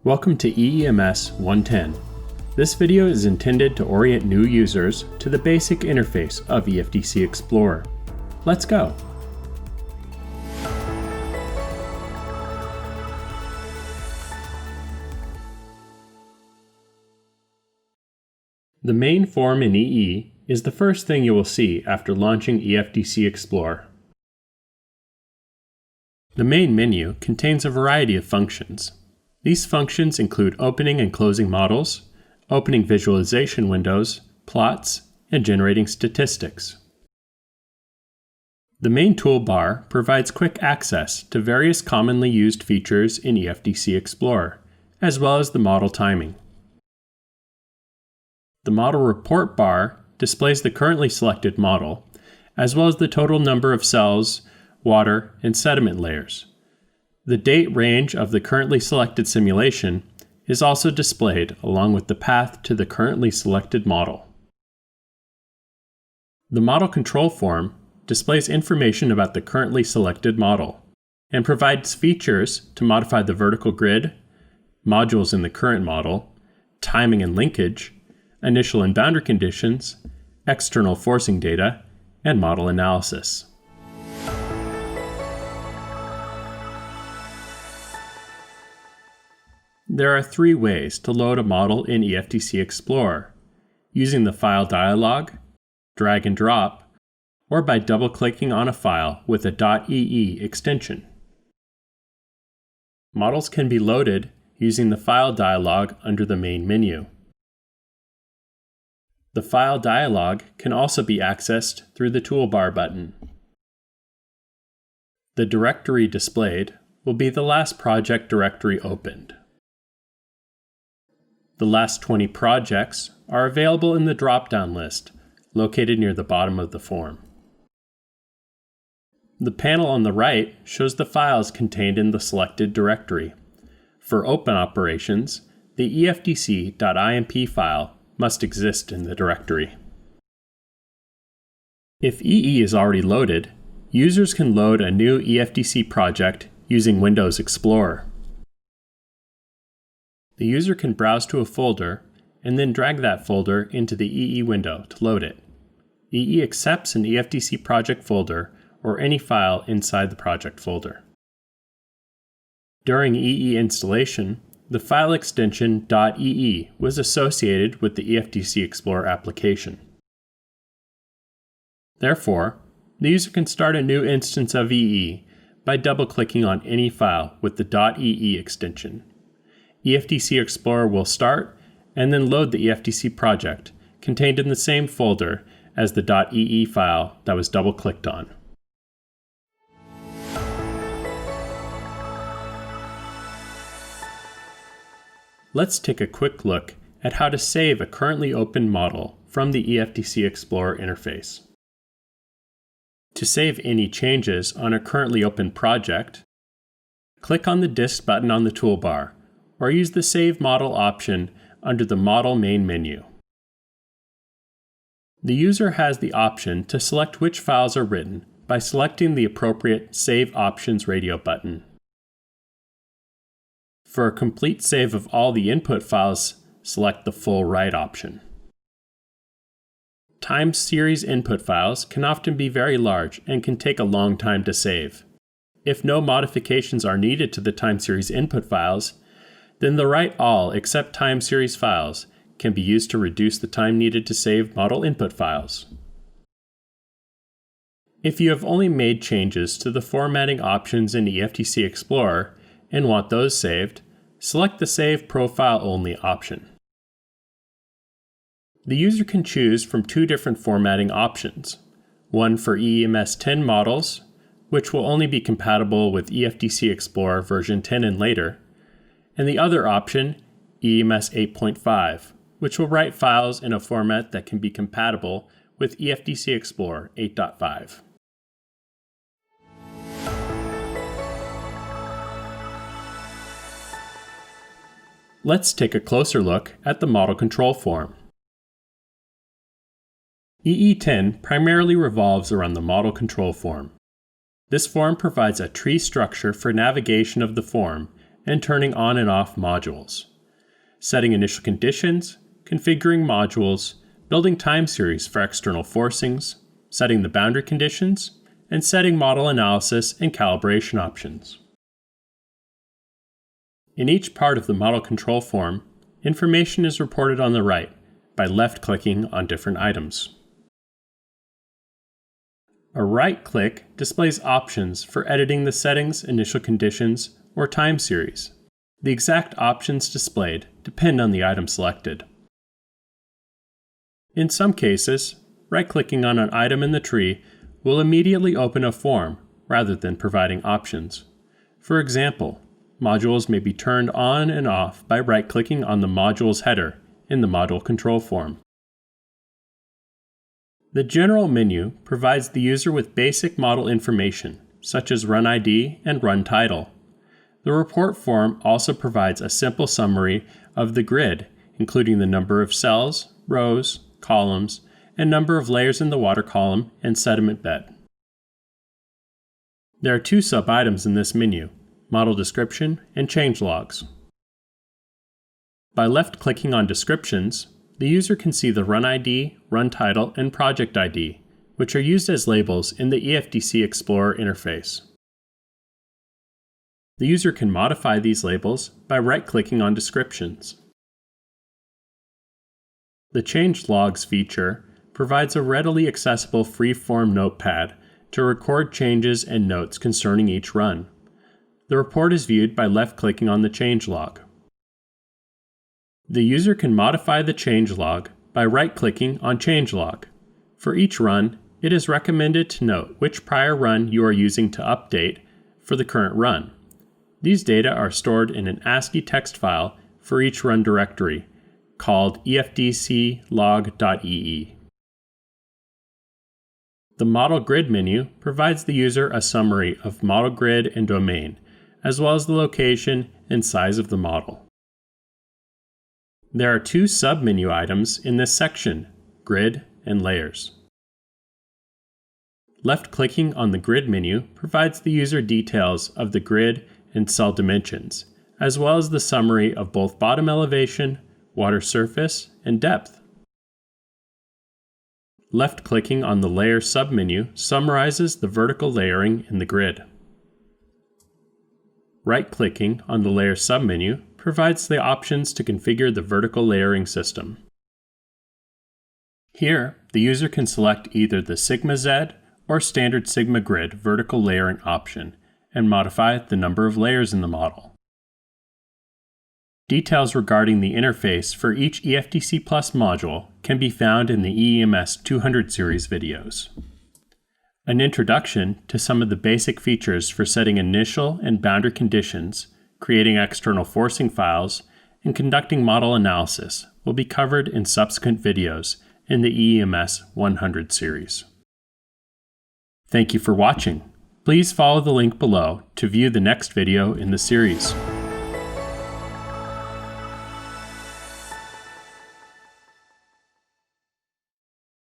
Welcome to EEMS 110. This video is intended to orient new users to the basic interface of EFDC Explorer. Let's go! The main form in EE is the first thing you will see after launching EFDC Explorer. The main menu contains a variety of functions. These functions include opening and closing models, opening visualization windows, plots, and generating statistics. The main toolbar provides quick access to various commonly used features in EFDC Explorer, as well as the model timing. The model report bar displays the currently selected model, as well as the total number of cells, water, and sediment layers. The date range of the currently selected simulation is also displayed along with the path to the currently selected model. The model control form displays information about the currently selected model and provides features to modify the vertical grid, modules in the current model, timing and linkage, initial and boundary conditions, external forcing data, and model analysis. There are three ways to load a model in EFDC Explorer: using the file dialog, drag and drop, or by double-clicking on a file with a .ee extension. Models can be loaded using the file dialog under the main menu. The file dialog can also be accessed through the toolbar button. The directory displayed will be the last project directory opened. The last 20 projects are available in the drop-down list located near the bottom of the form. The panel on the right shows the files contained in the selected directory. For open operations, the efdc.imp file must exist in the directory. If EE is already loaded, users can load a new EFDC project using Windows Explorer. The user can browse to a folder and then drag that folder into the EE window to load it. EE accepts an EFDC project folder or any file inside the project folder. During EE installation, the file extension .ee was associated with the EFDC Explorer application. Therefore, the user can start a new instance of EE by double-clicking on any file with the .ee extension. EFDC Explorer will start and then load the EFDC project contained in the same folder as the .ee file that was double-clicked on. Let's take a quick look at how to save a currently open model from the EFDC Explorer interface. To save any changes on a currently open project, click on the Disk button on the toolbar, or use the Save Model option under the Model main menu. The user has the option to select which files are written by selecting the appropriate Save Options radio button. For a complete save of all the input files, select the Full Write option. Time series input files can often be very large and can take a long time to save. If no modifications are needed to the time series input files, then the Write All except time series files can be used to reduce the time needed to save model input files. If you have only made changes to the formatting options in EFDC Explorer and want those saved, select the Save Profile Only option. The user can choose from two different formatting options, one for EEMS 10 models, which will only be compatible with EFDC Explorer version 10 and later, and the other option, EEMS 8.5, which will write files in a format that can be compatible with EFDC Explorer 8.5. Let's take a closer look at the model control form. EE10 primarily revolves around the model control form. This form provides a tree structure for navigation of the form and turning on and off modules, setting initial conditions, configuring modules, building time series for external forcings, setting the boundary conditions, and setting model analysis and calibration options. In each part of the model control form, information is reported on the right by left-clicking on different items. A right click displays options for editing the settings, initial conditions, or time series. The exact options displayed depend on the item selected. In some cases, right-clicking on an item in the tree will immediately open a form rather than providing options. For example, modules may be turned on and off by right-clicking on the module's header in the module control form. The General menu provides the user with basic model information, such as run ID and run title. The report form also provides a simple summary of the grid, including the number of cells, rows, columns, and number of layers in the water column and sediment bed. There are two sub-items in this menu: model description and change logs. By left-clicking on descriptions, the user can see the run ID, run title, and project ID, which are used as labels in the EFDC Explorer interface. The user can modify these labels by right-clicking on descriptions. The Change Logs feature provides a readily accessible free-form notepad to record changes and notes concerning each run. The report is viewed by left-clicking on the change log. The user can modify the change log by right-clicking on Change Log. For each run, it is recommended to note which prior run you are using to update for the current run. These data are stored in an ASCII text file for each run directory called efdclog.ee. The Model Grid menu provides the user a summary of model grid and domain, as well as the location and size of the model. There are two sub-menu items in this section: Grid and Layers. Left-clicking on the Grid menu provides the user details of the grid and cell dimensions, as well as the summary of both bottom elevation, water surface, and depth. Left-clicking on the Layer submenu summarizes the vertical layering in the grid. Right-clicking on the Layer submenu provides the options to configure the vertical layering system. Here, the user can select either the Sigma Z or Standard Sigma Grid vertical layering option and modify the number of layers in the model. Details regarding the interface for each EFDC Plus module can be found in the EEMS 200 series videos. An introduction to some of the basic features for setting initial and boundary conditions, creating external forcing files, and conducting model analysis will be covered in subsequent videos in the EEMS 100 series. Thank you for watching. Please follow the link below to view the next video in the series.